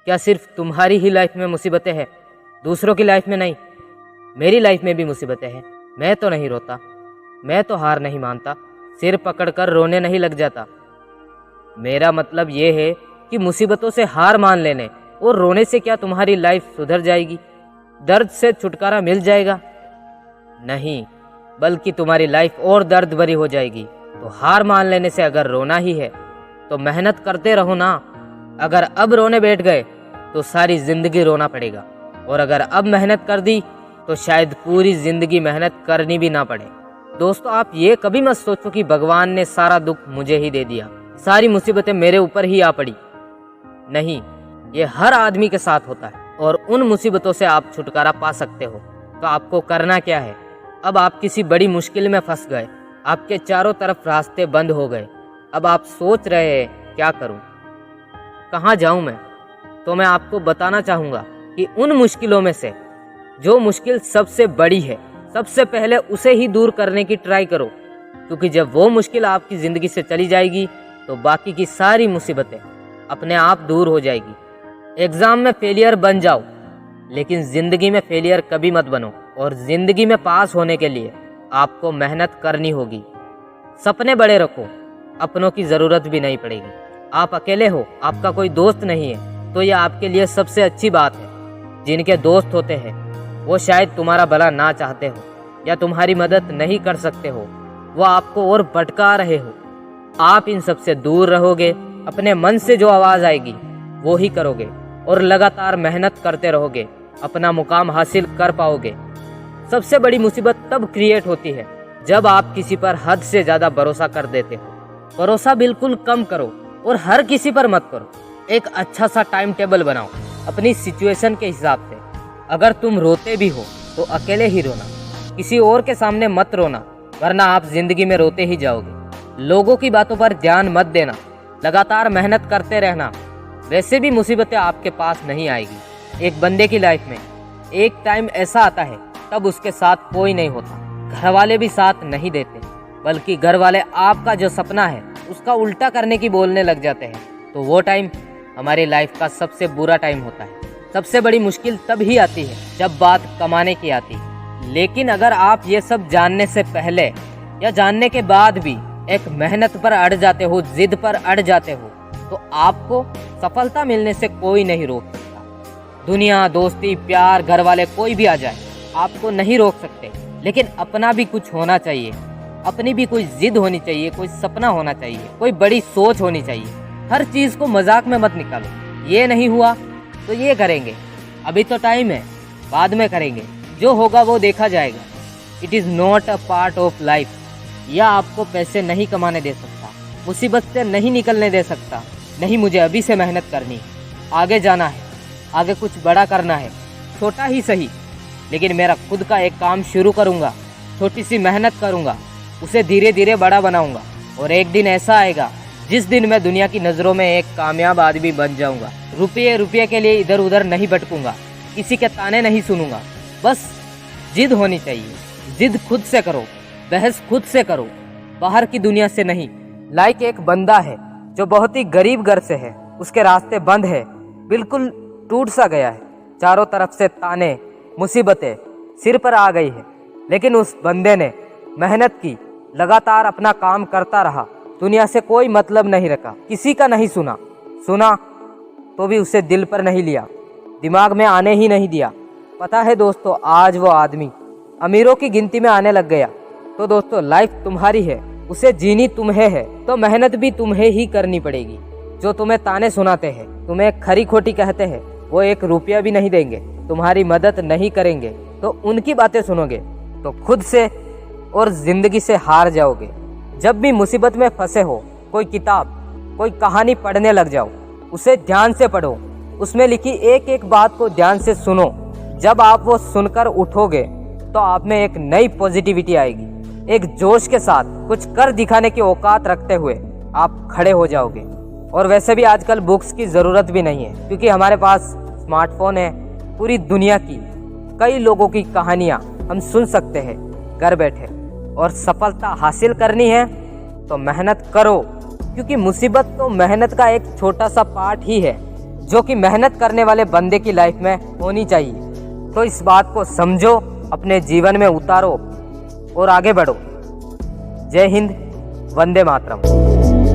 क्या सिर्फ तुम्हारी ही लाइफ में मुसीबतें हैं, दूसरों की लाइफ में नहीं? मेरी लाइफ में भी मुसीबतें हैं। मैं तो नहीं रोता, मैं तो हार नहीं मानता, सिर पकड़कर रोने नहीं लग जाता। मेरा मतलब ये है कि मुसीबतों से हार मान लेने और रोने से क्या तुम्हारी लाइफ सुधर जाएगी, दर्द से छुटकारा मिल जाएगा? नहीं, बल्कि तुम्हारी लाइफ और दर्द भरी हो जाएगी। तो हार मान लेने से अगर रोना ही है तो मेहनत करते रहो ना। अगर अब रोने बैठ गए तो सारी जिंदगी रोना पड़ेगा, और अगर अब मेहनत कर दी तो शायद पूरी जिंदगी मेहनत करनी भी ना पड़े। दोस्तों, आप ये कभी मत सोचो कि भगवान ने सारा दुख मुझे ही दे दिया, सारी मुसीबतें मेरे ऊपर ही आ पड़ी। नहीं, ये हर आदमी के साथ होता है, और उन मुसीबतों से आप छुटकारा पा सकते हो। तो आपको करना क्या है? अब आप किसी बड़ी मुश्किल में फंस गए, आपके चारों तरफ रास्ते बंद हो गए। अब आप सोच रहे हैं क्या करूं, कहाँ जाऊं मैं? तो मैं आपको बताना चाहूँगा कि उन मुश्किलों में से जो मुश्किल सबसे बड़ी है, सबसे पहले उसे ही दूर करने की ट्राई करो, क्योंकि जब वो मुश्किल आपकी ज़िंदगी से चली जाएगी तो बाकी की सारी मुसीबतें अपने आप दूर हो जाएगी। एग्ज़ाम में फेलियर बन जाओ, लेकिन ज़िंदगी में फेलियर कभी मत बनो। और ज़िंदगी में पास होने के लिए आपको मेहनत करनी होगी। सपने बड़े रखो, अपनों की ज़रूरत भी नहीं पड़ेगी। आप अकेले हो, आपका कोई दोस्त नहीं है, तो यह आपके लिए सबसे अच्छी बात है। जिनके दोस्त होते हैं वो शायद तुम्हारा भला ना चाहते हो या तुम्हारी मदद नहीं कर सकते हो, वो आपको और भटका रहे हो। आप इन सब से दूर रहोगे, अपने मन से जो आवाज़ आएगी वो ही करोगे, और लगातार मेहनत करते रहोगे, अपना मुकाम हासिल कर पाओगे। सबसे बड़ी मुसीबत तब क्रिएट होती है जब आप किसी पर हद से ज़्यादा भरोसा कर देते हो। भरोसा बिल्कुल कम करो और हर किसी पर मत करो। एक अच्छा सा टाइम टेबल बनाओ अपनी सिचुएशन के हिसाब से। अगर तुम रोते भी हो तो अकेले ही रोना, किसी और के सामने मत रोना, वरना आप जिंदगी में रोते ही जाओगे। लोगों की बातों पर ध्यान मत देना, लगातार मेहनत करते रहना। वैसे भी मुसीबतें आपके पास नहीं आएगी। एक बंदे की लाइफ में एक टाइम ऐसा आता है तब उसके साथ कोई नहीं होता, घर वाले भी साथ नहीं देते, बल्कि घर वाले आपका जो सपना है उसका उल्टा करने की बोलने लग जाते हैं। तो वो टाइम हमारी लाइफ का सबसे बुरा टाइम होता है। सबसे बड़ी मुश्किल तब ही आती है जब बात कमाने की आती है। लेकिन अगर आप ये सब जानने से पहले या जानने के बाद भी एक मेहनत पर अड़ जाते हो, जिद पर अड़ जाते हो, तो आपको सफलता मिलने से कोई नहीं रोक सकता। दुनिया, दोस्ती, प्यार, घर वाले कोई भी आ जाए, आपको नहीं रोक सकते। लेकिन अपना भी कुछ होना चाहिए, अपनी भी कोई जिद होनी चाहिए, कोई सपना होना चाहिए, कोई बड़ी सोच होनी चाहिए। हर चीज़ को मजाक में मत निकालो। ये नहीं हुआ तो ये करेंगे, अभी तो टाइम है, बाद में करेंगे, जो होगा वो देखा जाएगा। It is not a part of life. यह आपको पैसे नहीं कमाने दे सकता, मुसीबत से नहीं निकलने दे सकता। नहीं, मुझे अभी से मेहनत करनी है, आगे जाना है, आगे कुछ बड़ा करना है, छोटा ही सही, लेकिन मेरा खुद का एक काम शुरू करूँगा, छोटी सी मेहनत करूँगा, उसे धीरे धीरे बड़ा बनाऊँगा, और एक दिन ऐसा आएगा जिस दिन मैं दुनिया की नज़रों में एक कामयाब आदमी बन जाऊँगा। रुपये रुपये के लिए इधर उधर नहीं भटकूँगा, किसी के ताने नहीं सुनूँगा। बस जिद होनी चाहिए, जिद खुद से करो, बहस खुद से करो, बाहर की दुनिया से नहीं। लाइक एक बंदा है जो बहुत ही गरीब घर से है, उसके रास्ते बंद है, बिल्कुल टूट सा गया है, चारों तरफ से ताने, मुसीबतें सिर पर आ गई है। लेकिन उस बंदे ने मेहनत की, लगातार अपना काम करता रहा, दुनिया से कोई मतलब नहीं रखा, किसी का नहीं सुना तो भी उसे दिल पर नहीं लिया, दिमाग में आने ही नहीं दिया। पता है दोस्तों, आज वो आदमी अमीरों की गिनती में आने लग गया। तो दोस्तों, लाइफ तुम्हारी है, उसे जीनी तुम्हें है, तो मेहनत भी तुम्हें ही करनी पड़ेगी। जो तुम्हें ताने सुनाते हैं, तुम्हें खरी खोटी कहते हैं, वो एक रुपया भी नहीं देंगे, तुम्हारी मदद नहीं करेंगे, तो उनकी बातें सुनोगे तो खुद से और जिंदगी से हार जाओगे। जब भी मुसीबत में फंसे हो, कोई किताब, कोई कहानी पढ़ने लग जाओ, उसे ध्यान से पढ़ो, उसमें लिखी एक एक बात को ध्यान से सुनो। जब आप वो सुनकर उठोगे तो आप में एक नई पॉजिटिविटी आएगी, एक जोश के साथ कुछ कर दिखाने की औकात रखते हुए आप खड़े हो जाओगे। और वैसे भी आजकल बुक्स की ज़रूरत भी नहीं है, क्योंकि हमारे पास स्मार्टफोन है। पूरी दुनिया की कई लोगों की कहानियाँ हम सुन सकते हैं घर बैठे। और सफलता हासिल करनी है तो मेहनत करो, क्योंकि मुसीबत तो मेहनत का एक छोटा सा पार्ट ही है। जो कि मेहनत करने वाले बंदे की लाइफ में होनी चाहिए। तो इस बात को समझो, अपने जीवन में उतारो और आगे बढ़ो। जय हिंद, वंदे मातरम।